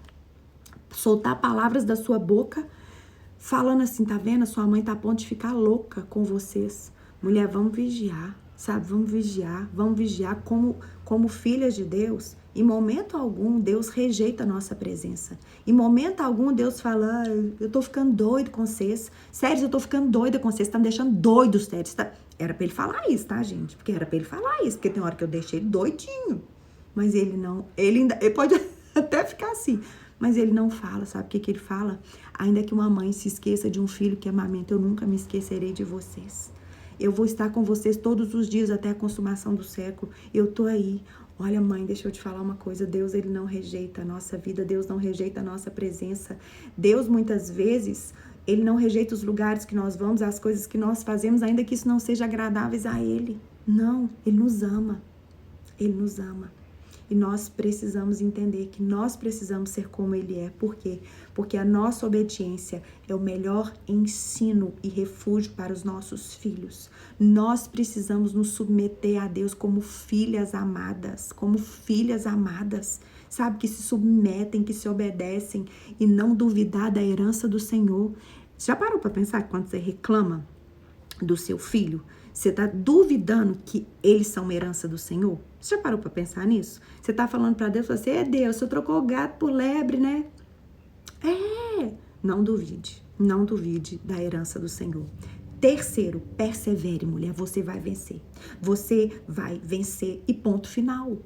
palavras da sua boca, falando assim, tá vendo? A sua mãe tá a ponto de ficar louca com vocês. Mulher, vamos vigiar, sabe? Vamos vigiar como filhas de Deus. Em momento algum, Deus rejeita a nossa presença. Em momento algum, Deus fala, eu tô ficando doido com vocês. Sério, eu tô ficando doida com vocês. Tá me deixando doido, sério. Tá... Era pra ele falar isso, tá, gente? Porque era pra ele falar isso. Porque tem hora que eu deixei ele doidinho. Mas ele não... Ele pode até ficar assim. Mas ele não fala, sabe o que ele fala? Ainda que uma mãe se esqueça de um filho que amamenta, eu nunca me esquecerei de vocês. Eu vou estar com vocês todos os dias até a consumação do século. Eu tô aí. Olha, mãe, deixa eu te falar uma coisa. Deus, ele não rejeita a nossa vida. Deus não rejeita a nossa presença. Deus, muitas vezes, ele não rejeita os lugares que nós vamos, as coisas que nós fazemos, ainda que isso não seja agradáveis a ele. Não, ele nos ama. Ele nos ama. E nós precisamos entender que nós precisamos ser como ele é. Por quê? Porque a nossa obediência é o melhor ensino e refúgio para os nossos filhos. Nós precisamos nos submeter a Deus como filhas amadas. Sabe, que se submetem, que se obedecem e não duvidar da herança do Senhor. Já parou para pensar que quando você reclama do seu filho, você está duvidando que eles são uma herança do Senhor? Você já parou para pensar nisso? Você está falando para Deus, você é Deus, você trocou o gato por lebre, né? Não duvide da herança do Senhor. Terceiro, persevere, mulher, você vai vencer. Você vai vencer e ponto final.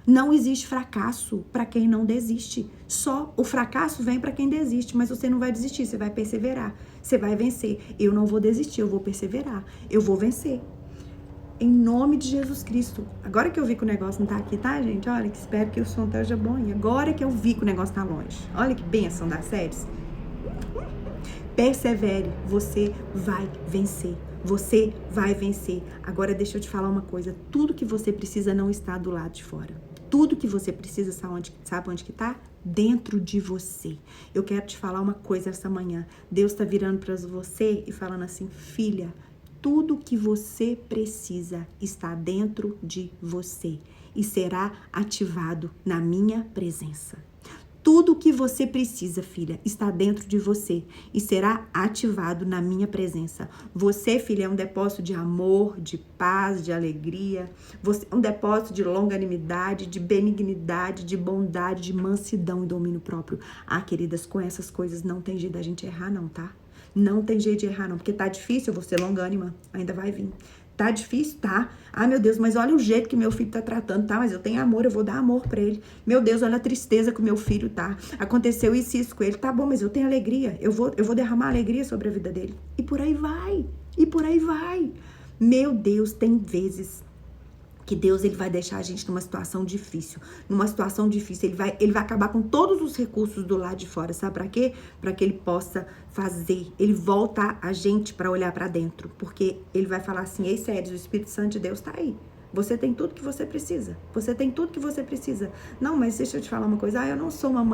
Não existe fracasso para quem não desiste. Só o fracasso vem para quem desiste, mas você não vai desistir, você vai perseverar. Você vai vencer. Eu não vou desistir, eu vou perseverar. Eu vou vencer. Em nome de Jesus Cristo. Agora que eu vi que o negócio não tá aqui, tá, gente? Olha, que espero que o som esteja bom. E agora que eu vi que o negócio tá longe. Olha que bênção das séries. Persevere, você vai vencer. Você vai vencer. Agora deixa eu te falar uma coisa. Tudo que você precisa não está do lado de fora. Tudo que você precisa, sabe onde que tá? Dentro de você. Eu quero te falar uma coisa essa manhã. Deus está virando para você e falando assim, filha, tudo que você precisa está dentro de você e será ativado na minha presença. Tudo o que você precisa, filha, está dentro de você e será ativado na minha presença. Você, filha, é um depósito de amor, de paz, de alegria. Você é um depósito de longanimidade, de benignidade, de bondade, de mansidão e domínio próprio. Ah, queridas, com essas coisas não tem jeito da gente errar não, tá? Não tem jeito de errar não, porque tá difícil, eu vou ser longânima, ainda vai vir. Tá difícil? Tá. Ah, meu Deus, mas olha o jeito que meu filho tá tratando, tá? Mas eu tenho amor, eu vou dar amor pra ele. Meu Deus, olha a tristeza que o meu filho tá. Aconteceu isso e isso com ele. Tá bom, mas eu tenho alegria. Eu vou derramar alegria sobre a vida dele. E por aí vai. E por aí vai. Meu Deus, tem vezes que Deus ele vai deixar a gente numa situação difícil. Numa situação difícil, ele vai acabar com todos os recursos do lado de fora. Sabe pra quê? Pra que ele possa fazer. Ele volta a gente pra olhar pra dentro. Porque ele vai falar assim, ei, Séries, o Espírito Santo de Deus tá aí. Você tem tudo que você precisa. Você tem tudo que você precisa. Não, mas deixa eu te falar uma coisa. Ah, eu não sou uma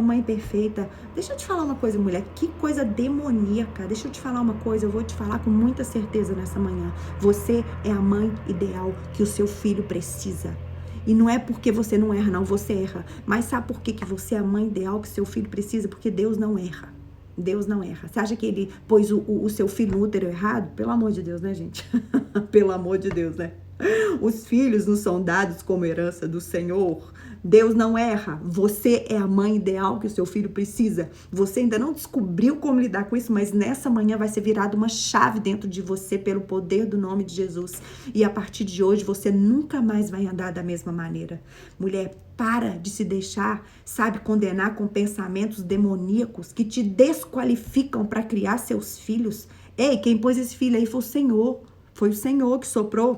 mãe perfeita. Deixa eu te falar uma coisa, mulher. Que coisa demoníaca. Deixa eu te falar uma coisa. Eu vou te falar com muita certeza nessa manhã. Você é a mãe ideal que o seu filho precisa. E não é porque você não erra, não. Você erra. Mas sabe por que você é a mãe ideal que o seu filho precisa? Porque Deus não erra. Deus não erra. Você acha que ele pôs o seu filho no útero errado? Pelo amor de Deus, né, gente? Pelo amor de Deus, né? Os filhos nos são dados como herança do Senhor. Deus não erra. Você é a mãe ideal que o seu filho precisa. Você ainda não descobriu como lidar com isso, mas nessa manhã vai ser virada uma chave dentro de você pelo poder do nome de Jesus. E a partir de hoje você nunca mais vai andar da mesma maneira. Mulher, para de se deixar, sabe, condenar com pensamentos demoníacos que te desqualificam para criar seus filhos. Ei, quem pôs esse filho aí foi o Senhor. Foi o Senhor que soprou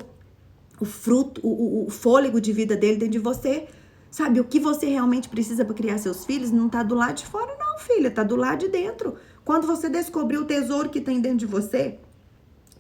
o fruto, o fôlego de vida dele dentro de você. Sabe, o que você realmente precisa para criar seus filhos não tá do lado de fora não, filha, tá do lado de dentro. Quando você descobrir o tesouro que tem dentro de você,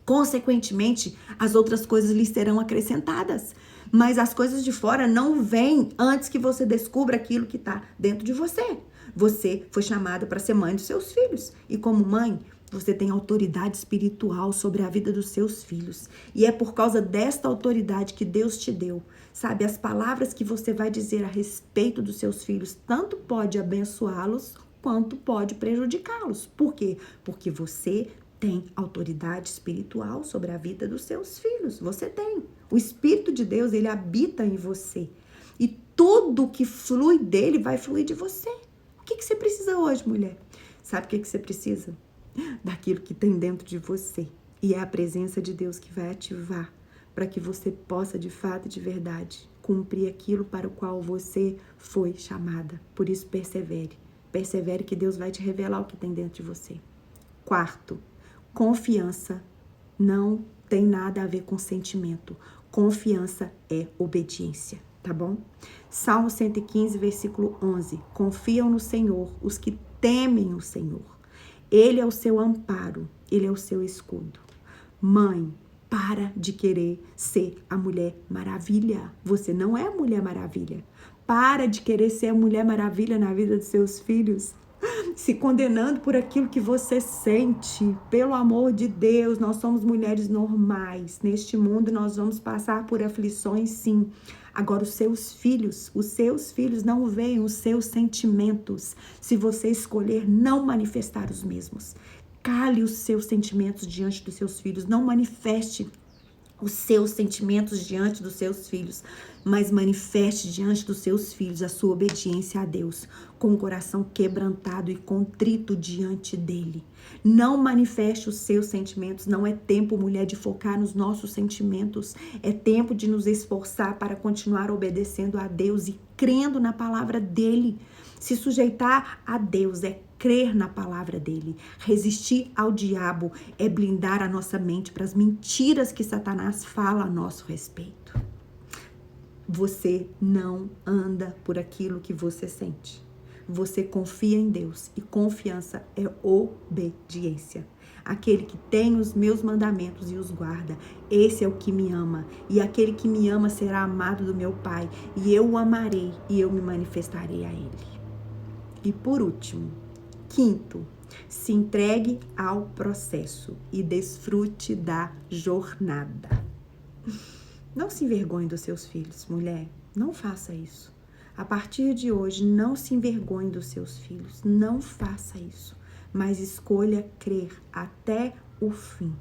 consequentemente, as outras coisas lhe serão acrescentadas. Mas as coisas de fora não vêm antes que você descubra aquilo que tá dentro de você. Você foi chamada para ser mãe dos seus filhos. E como mãe, você tem autoridade espiritual sobre a vida dos seus filhos. E é por causa desta autoridade que Deus te deu. Sabe, as palavras que você vai dizer a respeito dos seus filhos, tanto pode abençoá-los, quanto pode prejudicá-los. Por quê? Porque você tem autoridade espiritual sobre a vida dos seus filhos. Você tem. O Espírito de Deus, ele habita em você. E tudo que flui dele vai fluir de você. O que você precisa hoje, mulher? Sabe o que você precisa? Daquilo que tem dentro de você. E é a presença de Deus que vai ativar para que você possa, de fato e de verdade, cumprir aquilo para o qual você foi chamada. Por isso, persevere. Persevere que Deus vai te revelar o que tem dentro de você. Quarto, confiança não tem nada a ver com sentimento. Confiança é obediência, tá bom? Salmo 115, versículo 11. Confiam no Senhor os que temem o Senhor. Ele é o seu amparo, ele é o seu escudo. Mãe, para de querer ser a Mulher Maravilha. Você não é a Mulher Maravilha. Para de querer ser a Mulher Maravilha na vida dos seus filhos, se condenando por aquilo que você sente. Pelo amor de Deus, nós somos mulheres normais. Neste mundo nós vamos passar por aflições, sim. Agora, os seus filhos não veem os seus sentimentos se você escolher não manifestar os mesmos. Cale os seus sentimentos diante dos seus filhos. Não manifeste os seus sentimentos diante dos seus filhos, mas manifeste diante dos seus filhos a sua obediência a Deus, com o coração quebrantado e contrito diante dele. Não manifeste os seus sentimentos. Não é tempo, mulher, de focar nos nossos sentimentos. É tempo de nos esforçar para continuar obedecendo a Deus e crendo na palavra dele. Se sujeitar a Deus é crer na palavra dele. Resistir ao diabo é blindar a nossa mente para as mentiras que Satanás fala a nosso respeito. Você não anda por aquilo que você sente. Você confia em Deus e confiança é obediência. Aquele que tem os meus mandamentos e os guarda, esse é o que me ama. E aquele que me ama será amado do meu Pai, e eu o amarei e eu me manifestarei a ele. E por último, quinto, se entregue ao processo e desfrute da jornada. Não se envergonhe dos seus filhos, mulher. Não faça isso. A partir de hoje, não se envergonhe dos seus filhos. Não faça isso. Mas escolha crer até o fim,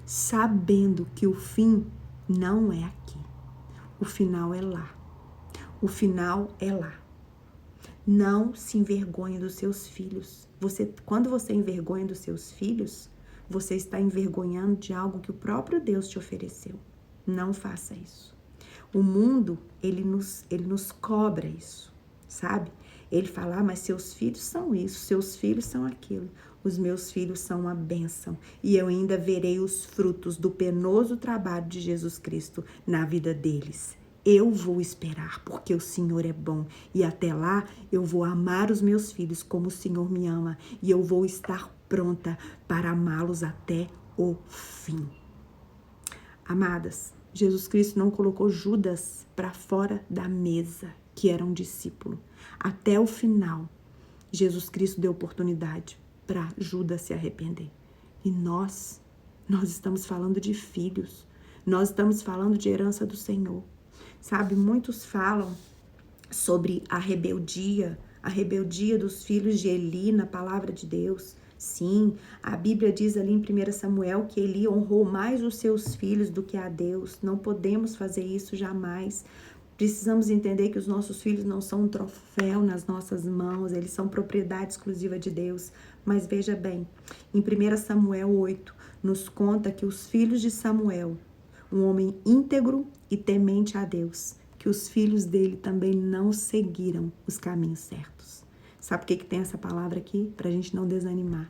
sabendo que o fim não é aqui. O final é lá. O final é lá. Não se envergonhe dos seus filhos. Quando você envergonha dos seus filhos, você está envergonhando de algo que o próprio Deus te ofereceu. Não faça isso. O mundo, ele nos cobra isso, sabe? Ele fala, mas seus filhos são isso, seus filhos são aquilo. Os meus filhos são uma bênção e eu ainda verei os frutos do penoso trabalho de Jesus Cristo na vida deles. Eu vou esperar, porque o Senhor é bom. E até lá, eu vou amar os meus filhos como o Senhor me ama. E eu vou estar pronta para amá-los até o fim. Amadas, Jesus Cristo não colocou Judas para fora da mesa, que era um discípulo. Até o final, Jesus Cristo deu oportunidade para Judas se arrepender. E nós estamos falando de filhos. Nós estamos falando de herança do Senhor. Sabe, muitos falam sobre a rebeldia dos filhos de Eli na palavra de Deus. Sim, a Bíblia diz ali em 1 Samuel que Eli honrou mais os seus filhos do que a Deus. Não podemos fazer isso jamais. Precisamos entender que os nossos filhos não são um troféu nas nossas mãos, eles são propriedade exclusiva de Deus. Mas veja bem, em 1 Samuel 8, nos conta que os filhos de Samuel, um homem íntegro e temente a Deus, que os filhos dele também não seguiram os caminhos certos. Sabe por que tem essa palavra aqui? Para a gente não desanimar.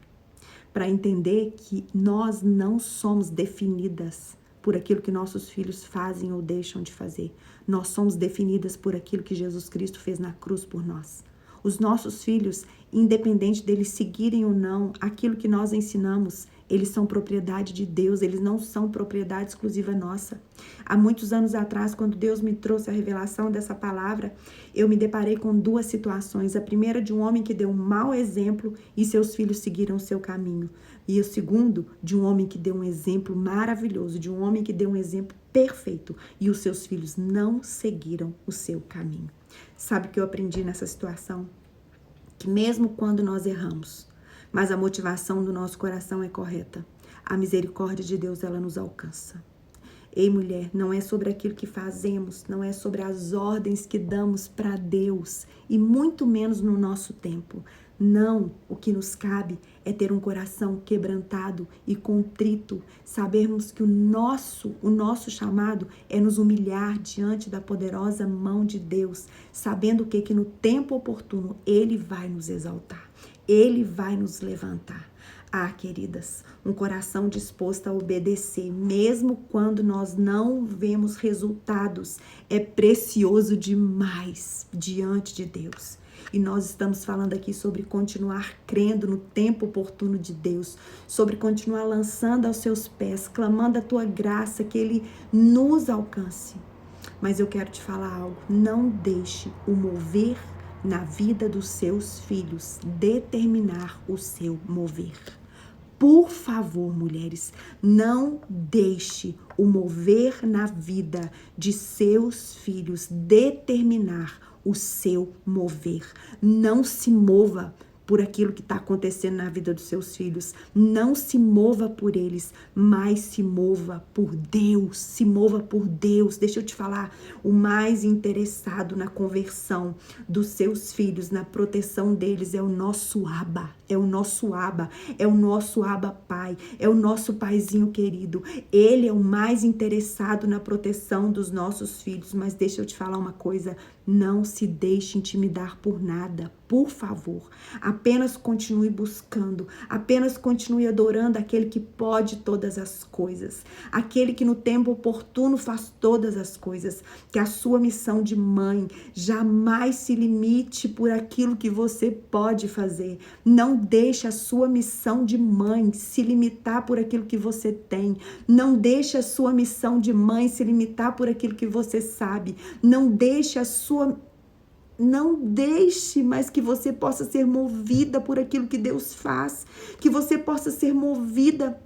Para entender que nós não somos definidas por aquilo que nossos filhos fazem ou deixam de fazer. Nós somos definidas por aquilo que Jesus Cristo fez na cruz por nós. Os nossos filhos, independente deles seguirem ou não aquilo que nós ensinamos, eles são propriedade de Deus, eles não são propriedade exclusiva nossa. Há muitos anos atrás, quando Deus me trouxe a revelação dessa palavra, eu me deparei com duas situações. A primeira de um homem que deu um mau exemplo e seus filhos seguiram o seu caminho. E o segundo, de um homem que deu um exemplo maravilhoso, de um homem que deu um exemplo perfeito e os seus filhos não seguiram o seu caminho. Sabe o que eu aprendi nessa situação? Que mesmo quando nós erramos, mas a motivação do nosso coração é correta, a misericórdia de Deus, ela nos alcança. Ei, mulher, não é sobre aquilo que fazemos, não é sobre as ordens que damos para Deus e muito menos no nosso tempo. Não, o que nos cabe é ter um coração quebrantado e contrito, sabermos que o nosso chamado é nos humilhar diante da poderosa mão de Deus, sabendo que no tempo oportuno Ele vai nos exaltar, Ele vai nos levantar. Ah, queridas, um coração disposto a obedecer, mesmo quando nós não vemos resultados, é precioso demais diante de Deus. E nós estamos falando aqui sobre continuar crendo no tempo oportuno de Deus, sobre continuar lançando aos seus pés, clamando a tua graça, que Ele nos alcance. Mas eu quero te falar algo, não deixe o mover na vida dos seus filhos determinar o seu mover. Por favor, mulheres, não deixe o mover na vida de seus filhos determinar o seu mover. Não se mova por aquilo que está acontecendo na vida dos seus filhos. Não se mova por eles, mas se mova por Deus. Se mova por Deus. Deixa eu te falar, o mais interessado na conversão dos seus filhos, na proteção deles, é o nosso Abba. É o nosso Abba. É o nosso Abba Pai. É o nosso paizinho querido. Ele é o mais interessado na proteção dos nossos filhos. Mas deixa eu te falar uma coisa, não se deixe intimidar por nada. Por favor, apenas continue buscando, apenas continue adorando aquele que pode todas as coisas, aquele que no tempo oportuno faz todas as coisas. Que a sua missão de mãe jamais se limite por aquilo que você pode fazer. Não deixe a sua missão de mãe se limitar por aquilo que você tem. Não deixe a sua missão de mãe se limitar por aquilo que você sabe. Não deixe mas que você possa ser movida por aquilo que Deus faz, que você possa ser movida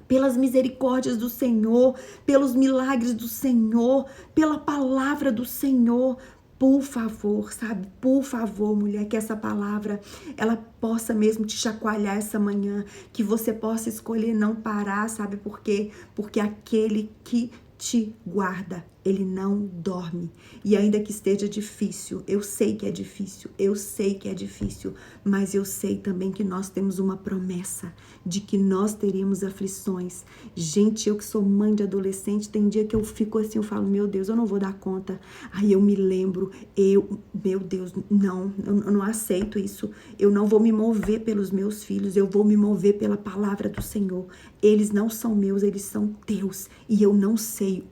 pelas misericórdias do Senhor, pelos milagres do Senhor, pela palavra do Senhor. Por favor, sabe? Por favor, mulher, que essa palavra, ela possa mesmo te chacoalhar essa manhã, que você possa escolher não parar, sabe por quê? Porque aquele que te guarda, ele não dorme. E ainda que esteja difícil, eu sei que é difícil, mas eu sei também que nós temos uma promessa de que nós teríamos aflições. Gente, eu que sou mãe de adolescente, tem dia que eu fico assim, eu falo, meu Deus, eu não vou dar conta. Aí eu me lembro, meu Deus, eu não aceito isso. Eu não vou me mover pelos meus filhos, eu vou me mover pela palavra do Senhor. Eles não são meus, eles são teus. E eu não sei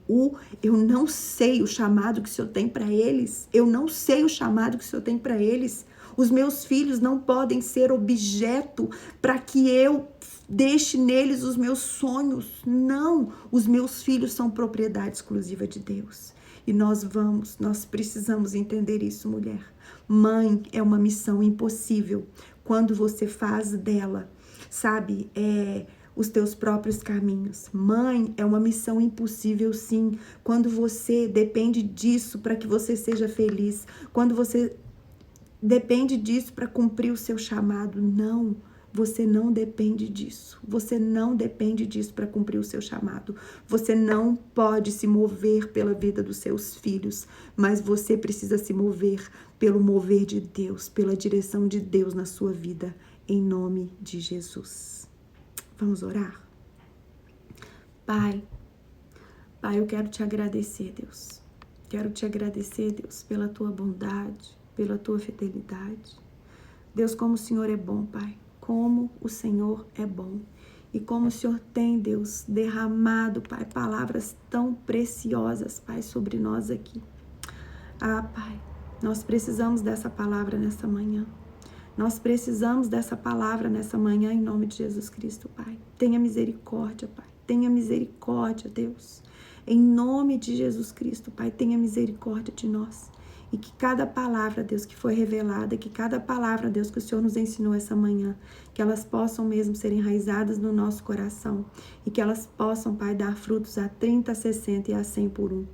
o chamado que o Senhor tem para eles. Os meus filhos não podem ser objeto para que eu deixe neles os meus sonhos. Não, os meus filhos são propriedade exclusiva de Deus. E nós precisamos entender isso, mulher. Mãe é uma missão impossível quando você faz dela, sabe, os teus próprios caminhos. Mãe é uma missão impossível, sim, quando você depende disso para que você seja feliz, quando você depende disso para cumprir o seu chamado. Não, você não depende disso. Você não depende disso para cumprir o seu chamado. Você não pode se mover pela vida dos seus filhos, mas você precisa se mover pelo mover de Deus, pela direção de Deus na sua vida, em nome de Jesus. Vamos orar? Pai, eu quero te agradecer, Deus. Quero te agradecer, Deus, pela tua bondade, pela tua fidelidade. Deus, como o Senhor é bom, Pai. Como o Senhor é bom. E como o Senhor tem, Deus, derramado, Pai, palavras tão preciosas, Pai, sobre nós aqui. Pai, nós precisamos dessa palavra nessa manhã. Nós precisamos dessa palavra nessa manhã, em nome de Jesus Cristo, Pai. Tenha misericórdia, Pai. Tenha misericórdia, Deus. Em nome de Jesus Cristo, Pai, tenha misericórdia de nós. E que cada palavra, Deus, que foi revelada, que cada palavra, Deus, que o Senhor nos ensinou essa manhã, que elas possam mesmo ser enraizadas no nosso coração. E que elas possam, Pai, dar frutos a 30, a 60 e a 100 por um.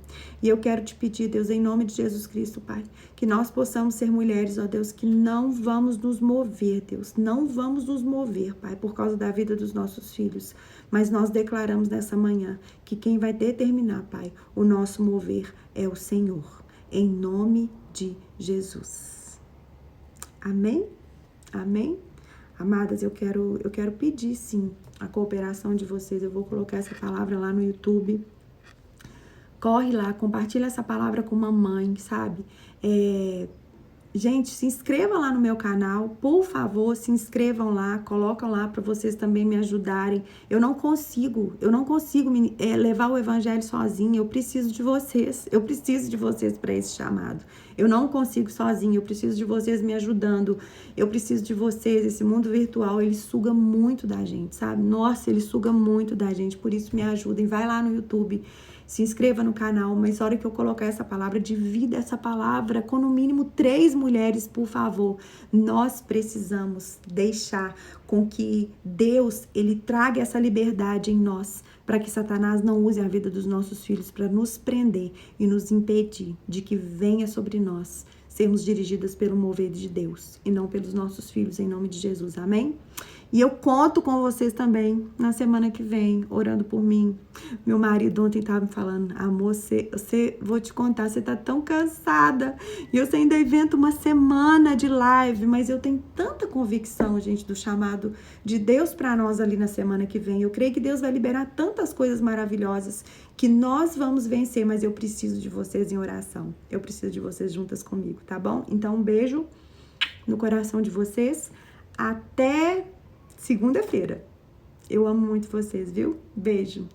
E eu quero te pedir, Deus, em nome de Jesus Cristo, Pai, que nós possamos ser mulheres, ó Deus, que não vamos nos mover, Deus. Não vamos nos mover, Pai, por causa da vida dos nossos filhos. Mas nós declaramos nessa manhã que quem vai determinar, Pai, o nosso mover é o Senhor. Em nome de Jesus. Amém? Amém? Amadas, eu quero pedir, sim, a cooperação de vocês. Eu vou colocar essa palavra lá no YouTube. Corre lá, compartilha essa palavra com uma mãe, sabe? Gente, se inscreva lá no meu canal, por favor, se inscrevam lá, colocam lá para vocês também me ajudarem. Eu não consigo levar o evangelho sozinha, eu preciso de vocês para esse chamado. Eu não consigo sozinha, eu preciso de vocês me ajudando, eu preciso de vocês. Esse mundo virtual, ele suga muito da gente, sabe? Nossa, ele suga muito da gente, por isso me ajudem. Vai lá no YouTube, se inscreva no canal, mas na hora que eu colocar essa palavra, divida essa palavra com no mínimo 3 mulheres, por favor. Nós precisamos deixar com que Deus, ele traga essa liberdade em nós, para que Satanás não use a vida dos nossos filhos para nos prender e nos impedir de que venha sobre nós sermos dirigidas pelo mover de Deus e não pelos nossos filhos, em nome de Jesus. Amém? E eu conto com vocês também na semana que vem, orando por mim. Meu marido ontem estava me falando, amor, vou te contar, você tá tão cansada. E eu ainda invento uma semana de live, mas eu tenho tanta convicção, gente, do chamado de Deus para nós ali na semana que vem. Eu creio que Deus vai liberar tantas coisas maravilhosas que nós vamos vencer, mas eu preciso de vocês em oração. Eu preciso de vocês juntas comigo, tá bom? Então, um beijo no coração de vocês. Até segunda-feira. Eu amo muito vocês, viu? Beijo.